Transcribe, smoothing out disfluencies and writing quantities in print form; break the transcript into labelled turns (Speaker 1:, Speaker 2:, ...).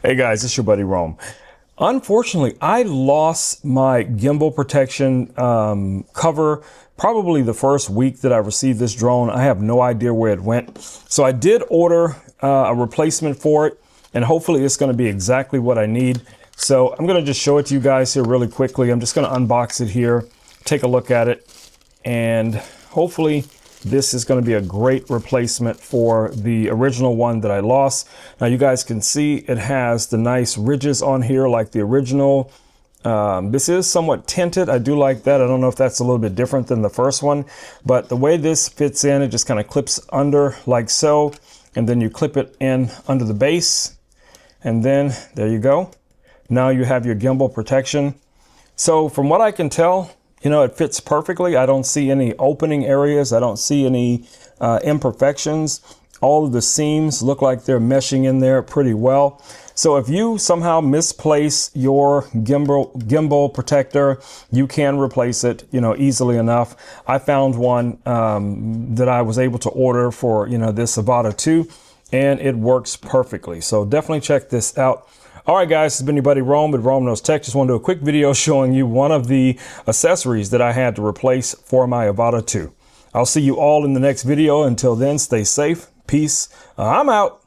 Speaker 1: Hey guys, it's your buddy Rome. Unfortunately, I lost my gimbal protection cover probably the first week that I received this drone. I have no idea where it went. So I did order a replacement for it, and hopefully it's going to be exactly what I need. So I'm going to just show it to you guys here really quickly. I'm just going to unbox it here, take a look at it, and hopefully this is going to be a great replacement for the original one that I lost. Now you guys can see it has the nice ridges on here like the original. This is somewhat tinted. I do like that. I don't know if that's a little bit different than the first one, but the way this fits in, it just kind of clips under like so, and then you clip it in under the base, and then there you go. Now you have your gimbal protection. So from what I can tell, you know, it fits perfectly. I don't see any opening areas. I don't see any imperfections. All of the seams look like they're meshing in there pretty well. So if you somehow misplace your gimbal protector, you can replace it, you know, easily enough. I found one that I was able to order for, you know, this Avata 2, and it works perfectly. So definitely check this out. All right, guys, this has been your buddy Rome with Rome Knows Tech. Just want to do a quick video showing you one of the accessories that I had to replace for my Avata 2. I'll see you all in the next video. Until then, stay safe. Peace. I'm out.